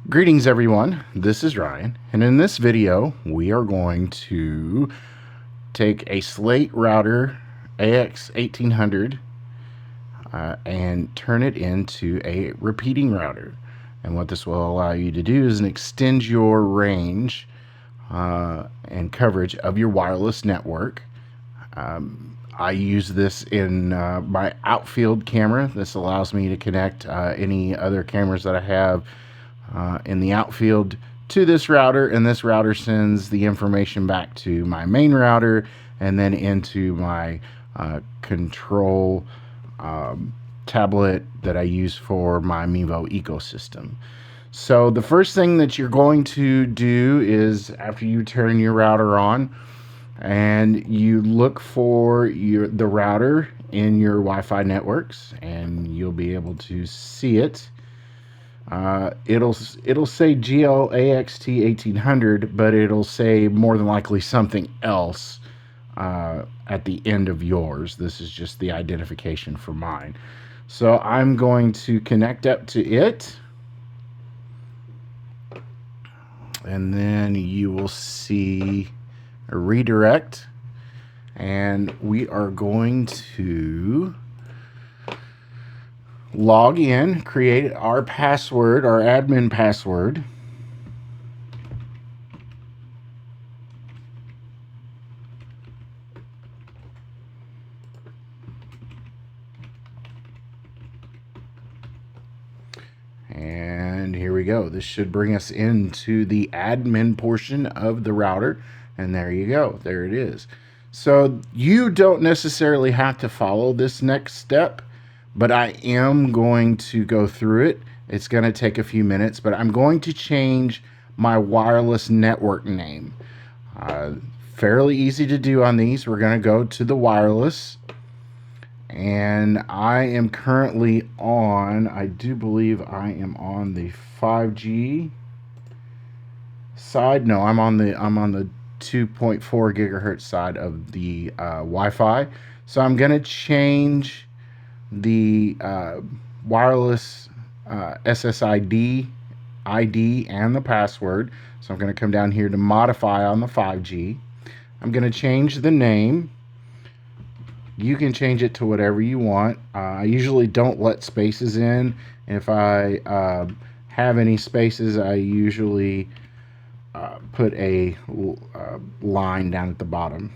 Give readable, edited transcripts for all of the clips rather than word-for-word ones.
Greetings everyone, this is Ryan, and in this video we are going to take a Slate router AX1800 and turn it into a repeating router. And what this will allow you to do is extend your range and coverage of your wireless network. I use this in my outfield camera. This allows me to connect any other cameras that I have in the outfield to this router, and this router sends the information back to my main router and then into my control tablet that I use for my Mevo ecosystem. So the first thing that you're going to do is, after you turn your router on, and you look for the router in your Wi-Fi networks, and you'll be able to see it. It'll say GLAXT1800, but it'll say more than likely something else at the end of yours. This is just the identification for mine. So I'm going to connect up to it, and then you will see a redirect, and we are going to log in, create our password, our admin password. And here we go. This should bring us into the admin portion of the router. And there you go. There it is. So you don't necessarily have to follow this next step, but I am going to go through it. It's going to take a few minutes, but I'm going to change my wireless network name. Fairly easy to do on these. We're going to go to the wireless, and I am currently on, I do believe I am on the 5G side. No, I'm on the 2.4 gigahertz side of the Wi-Fi. So I'm going to change the wireless SSID ID and the password. So I'm going to come down here to modify on the 5G. I'm going to change the name. You can change it to whatever you want. I usually don't let spaces in. If I have any spaces, I usually put a line down at the bottom.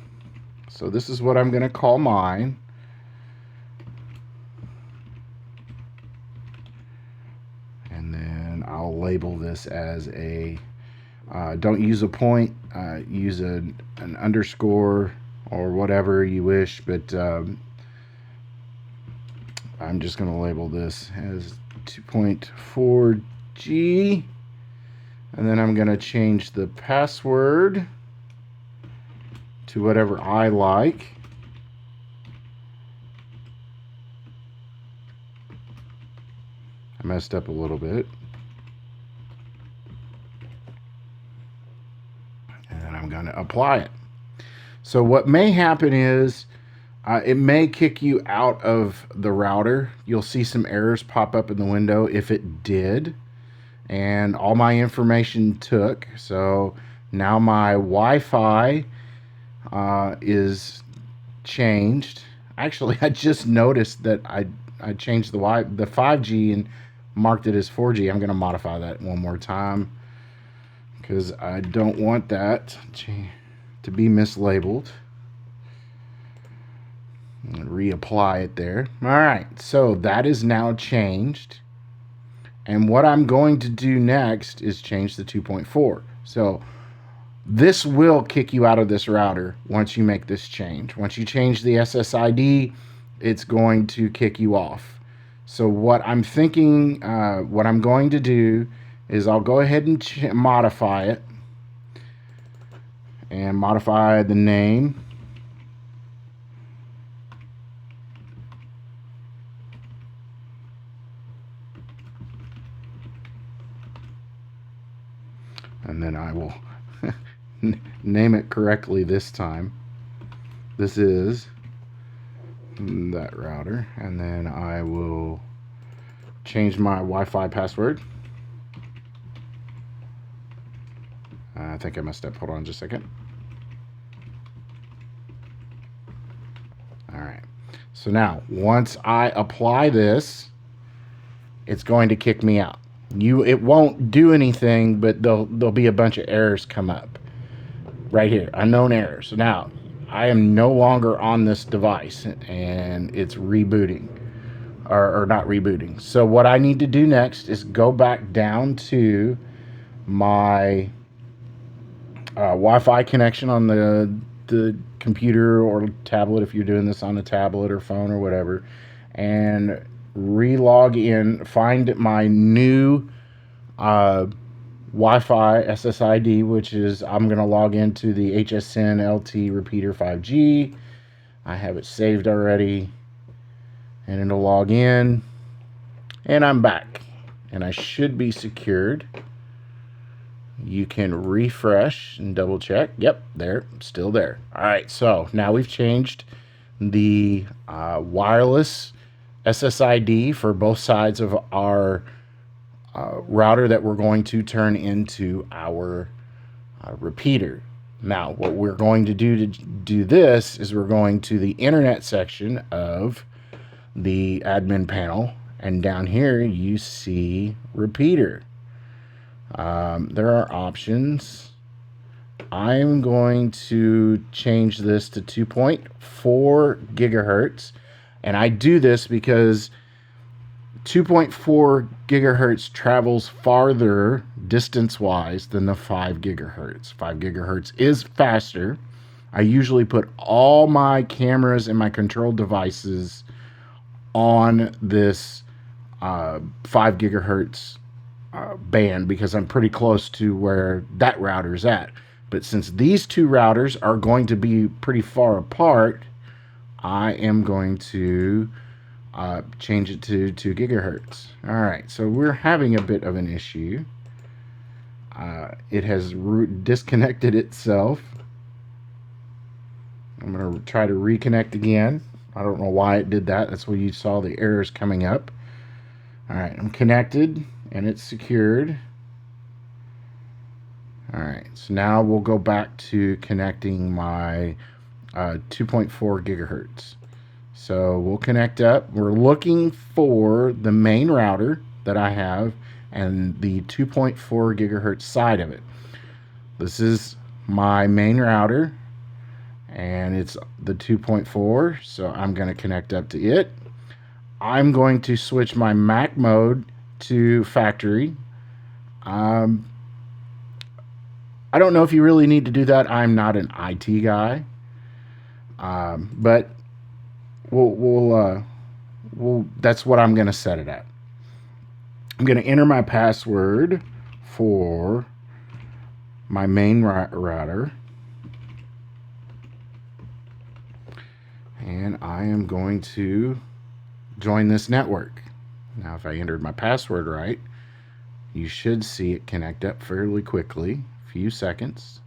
So this is what I'm going to call mine. And then I'll label this as a, don't use a point, use an underscore or whatever you wish, but I'm just going to label this as 2.4G. And then I'm going to change the password to whatever I like. I messed up a little bit. And then I'm going to apply it. So what may happen is it may kick you out of the router. You'll see some errors pop up in the window if it did. And all my information took. So now my Wi-Fi is changed. Actually, I just noticed that I changed the 5G and marked it as 4G. I'm going to modify that one more time because I don't want that to be mislabeled. And reapply it there. All right, so that is now changed. And what I'm going to do next is change the 2.4. So this will kick you out of this router once you make this change. Once you change the SSID, it's going to kick you off. So what I'm thinking, what I'm going to do is I'll go ahead and modify it. And modify the name. And then I will name it correctly this time. This is that router. And then I will change my Wi-Fi password. I think I messed up. Hold on just a second. All right. So now, once I apply this, it's going to kick me out. It won't do anything, but there'll be a bunch of errors come up. Right here, unknown errors. So now, I am no longer on this device, and it's rebooting. Or not rebooting. So what I need to do next is go back down to my Wi-Fi connection on the computer or tablet, if you're doing this on a tablet or phone or whatever, and re-log in, find my new Wi-Fi SSID, which is, I'm going to log into the HSN LT repeater 5G. I have it saved already, and it'll log in, and I'm back, and I should be secured. You can refresh and double check. Yep, there, still there. All right, so now we've changed the wireless SSID for both sides of our router that we're going to turn into our repeater. Now, what we're going to do this is we're going to the internet section of the admin panel, and down here you see repeater. There are options. I'm going to change this to 2.4 gigahertz, and I do this because 2.4 gigahertz travels farther distance-wise than the 5 gigahertz. 5 gigahertz is faster. I usually put all my cameras and my control devices on this 5 gigahertz band because I'm pretty close to where that router's at. But since these two routers are going to be pretty far apart, I am going to change it to 2 gigahertz. All right, so we're having a bit of an issue. It has disconnected itself. I'm going to try to reconnect again. I don't know why it did that. That's where you saw the errors coming up. All right, I'm connected and it's secured. All right, so now we'll go back to connecting my 2.4 gigahertz. So we'll connect up. We're looking for the main router that I have and the 2.4 gigahertz side of it. This is my main router, and it's the 2.4, so I'm going to connect up to it. I'm going to switch my Mac mode to factory. I don't know if you really need to do that. I'm not an IT guy, but that's what I'm going to set it at. I'm going to enter my password for my main router, and I am going to join this network. Now, if I entered my password right, you should see it connect up fairly quickly. A few seconds.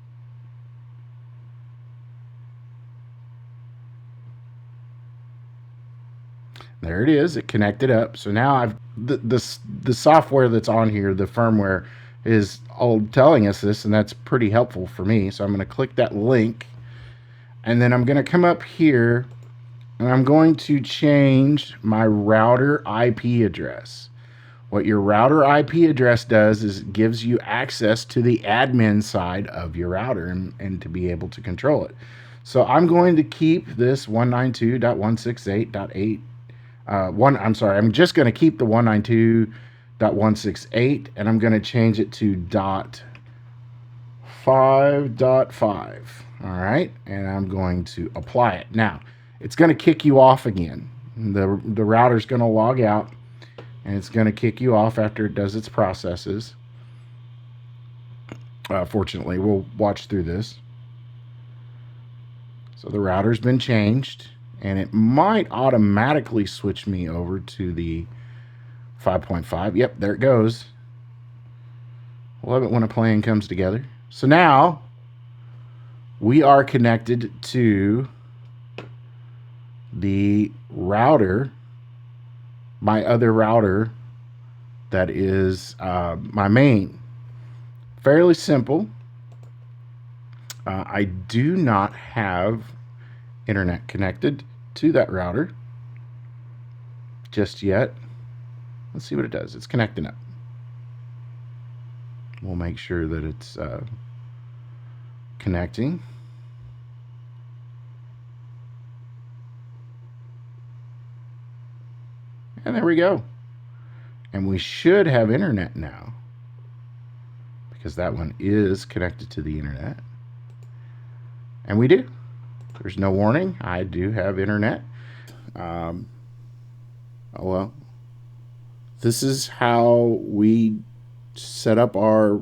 There it is. It connected up. So now I've the software that's on here, the firmware, is all telling us this, and that's pretty helpful for me. So I'm going to click that link, and then I'm going to come up here, and I'm going to change my router IP address. What your router IP address does is it gives you access to the admin side of your router and to be able to control it. So I'm going to keep this 192.168.8. I'm just going to keep the 192.168, and I'm going to change it to .5.5. All right, and I'm going to apply it. Now, it's going to kick you off again. The router's going to log out, and it's going to kick you off after it does its processes. Fortunately, we'll watch through this. So the router's been changed, and it might automatically switch me over to the 5.5. Yep, there it goes. Love it when a plan comes together. So now we are connected to the router, my other router that is my main. Fairly simple. I do not have internet connected to that router just yet. Let's see what it does. It's connecting up. We'll make sure that it's connecting. And there we go. And we should have internet now, because that one is connected to the internet. And we do. There's no warning. I do have internet. Oh well. This is how we set up our,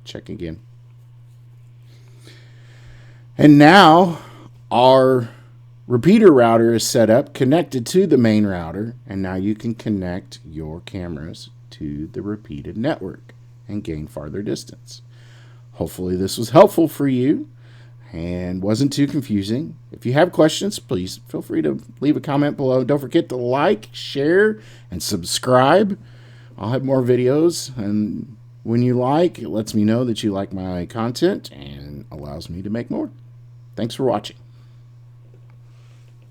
check again. And now our repeater router is set up, connected to the main router, and now you can connect your cameras to the repeated network and gain farther distance. Hopefully this was helpful for you and wasn't too confusing. If you have questions, please feel free to leave a comment below. Don't forget to like, share, and subscribe. I'll have more videos, and when you like, it lets me know that you like my content and allows me to make more. Thanks for watching.